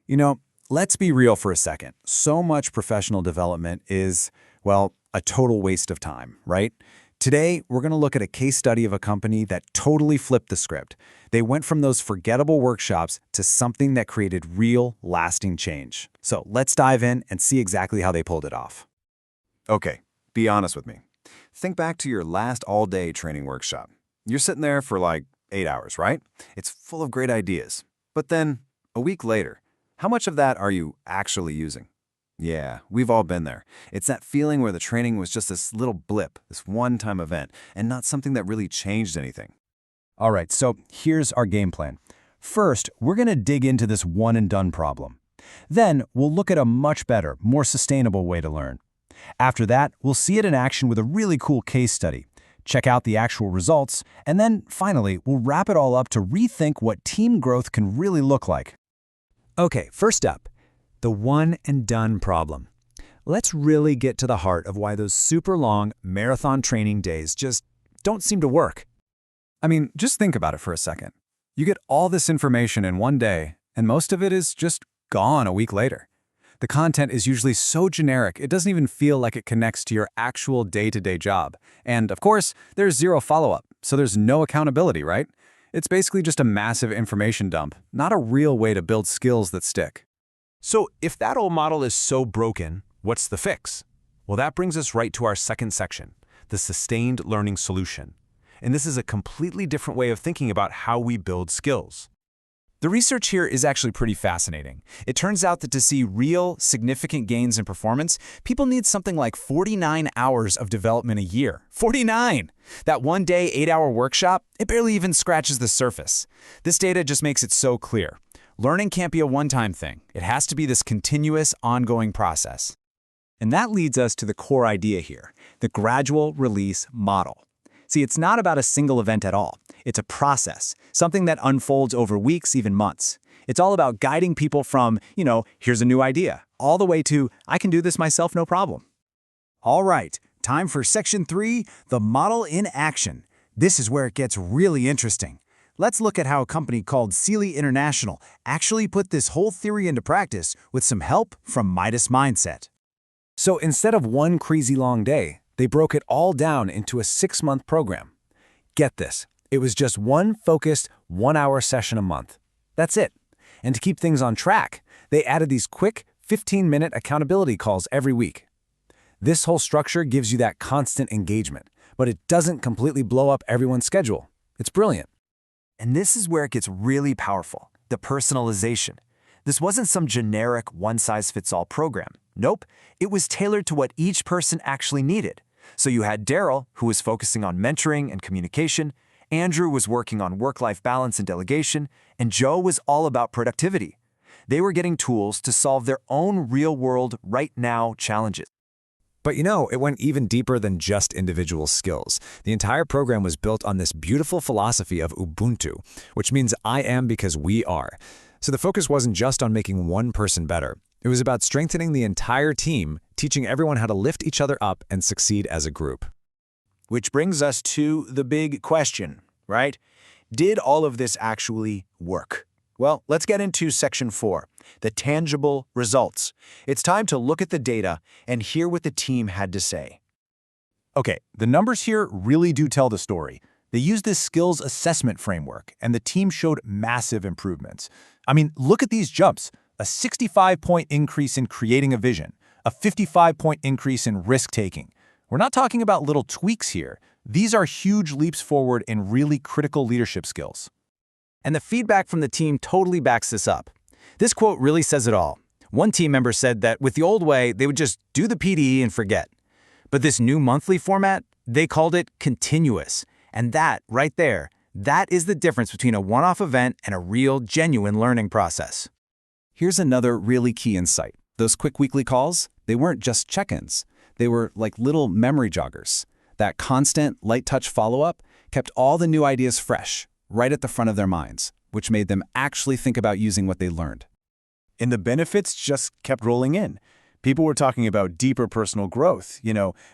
You know, let's be real for a second. So much professional development is, well, a total waste of time, right? Today, we're going to look at a case study of a company that totally flipped the script. They went from those forgettable workshops to something that created real, lasting change. So let's dive in and see exactly how they pulled it off. Okay, be honest with me. Think back to your last all-day training workshop. You're sitting there for like 8 hours, right? It's full of great ideas. But then, a week later, how much of that are you actually using? Yeah, we've all been there. It's that feeling where the training was just this little blip, this one-time event, and not something that really changed anything. All right, so here's our game plan. First, we're going to dig into this one-and-done problem. Then, we'll look at a much better, more sustainable way to learn. After that, we'll see it in action with a really cool case study, check out the actual results, and then, finally, we'll wrap it all up to rethink what team growth can really look like. Okay, first up, the one-and-done problem. Let's really get to the heart of why those super long marathon training days just don't seem to work. I mean, just think about it for a second. You get all this information in one day, and most of it is just gone a week later. The content is usually so generic, it doesn't even feel like it connects to your actual day-to-day job. And, of course, there's zero follow-up, so there's no accountability, right? It's basically just a massive information dump, not a real way to build skills that stick. So if that old model is so broken, what's the fix? Well, that brings us right to our second section, the sustained learning solution. And this is a completely different way of thinking about how we build skills. The research here is actually pretty fascinating. It turns out that to see real, significant gains in performance, people need something like 49 hours of development a year. 49! That one-day, 8-hour workshop, it barely even scratches the surface. This data just makes it so clear. Learning can't be a one-time thing. It has to be this continuous, ongoing process. And that leads us to the core idea here, the gradual release model. See, it's not about a single event at all. It's a process, something that unfolds over weeks, even months. It's all about guiding people from, here's a new idea, all the way to, I can do this myself, no problem. All right, time for Section 3, the model in action. This is where it gets really interesting. Let's look at how a company called Seeley International actually put this whole theory into practice with some help from Midas Mindset. So instead of one crazy long day, they broke it all down into a 6-month program. Get this, it was just one focused, 1-hour session a month. That's it. And to keep things on track, they added these quick, 15-minute accountability calls every week. This whole structure gives you that constant engagement, but it doesn't completely blow up everyone's schedule. It's brilliant. And this is where it gets really powerful, the personalization. This wasn't some generic one-size-fits-all program. Nope, it was tailored to what each person actually needed. So you had Daryl, who was focusing on mentoring and communication, Andrew was working on work-life balance and delegation, and Joe was all about productivity. They were getting tools to solve their own real-world, right-now challenges. But it went even deeper than just individual skills. The entire program was built on this beautiful philosophy of Ubuntu, which means I am because we are. So the focus wasn't just on making one person better. It was about strengthening the entire team, teaching everyone how to lift each other up and succeed as a group. Which brings us to the big question, right? Did all of this actually work? Well, let's get into Section 4, the tangible results. It's time to look at the data and hear what the team had to say. Okay, the numbers here really do tell the story. They used this skills assessment framework, and the team showed massive improvements. I mean, look at these jumps. A 65-point increase in creating a vision, a 55-point increase in risk-taking. We're not talking about little tweaks here. These are huge leaps forward in really critical leadership skills. And the feedback from the team totally backs this up. This quote really says it all. One team member said that with the old way, they would just do the PDE and forget. But this new monthly format, they called it continuous. And that, right there, that is the difference between a one-off event and a real, genuine learning process. Here's another really key insight. Those quick weekly calls, they weren't just check-ins. They were like little memory joggers. That constant, light-touch follow-up kept all the new ideas fresh, right at the front of their minds, which made them actually think about using what they learned. And the benefits just kept rolling in. People were talking about deeper personal growth,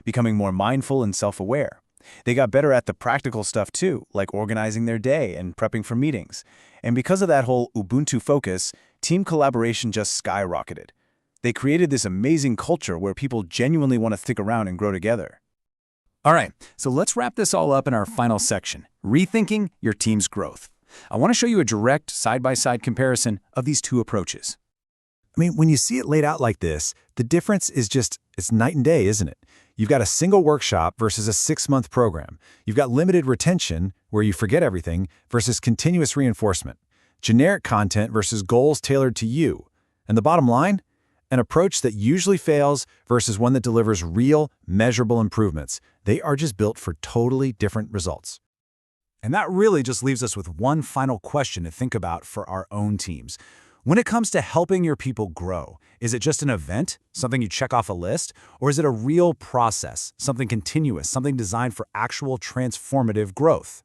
becoming more mindful and self-aware. They got better at the practical stuff too, like organizing their day and prepping for meetings. And because of that whole Ubuntu focus, team collaboration just skyrocketed. They created this amazing culture where people genuinely want to stick around and grow together. All right, so let's wrap this all up in our final section, rethinking your team's growth. I want to show you a direct side-by-side comparison of these two approaches. I mean, when you see it laid out like this, the difference is it's night and day, isn't it? You've got a single workshop versus a 6-month program. You've got limited retention, where you forget everything, versus continuous reinforcement. Generic content versus goals tailored to you. And the bottom line? An approach that usually fails versus one that delivers real, measurable improvements. They are just built for totally different results. And that really just leaves us with one final question to think about for our own teams. When it comes to helping your people grow, is it just an event, something you check off a list, or is it a real process, something continuous, something designed for actual transformative growth?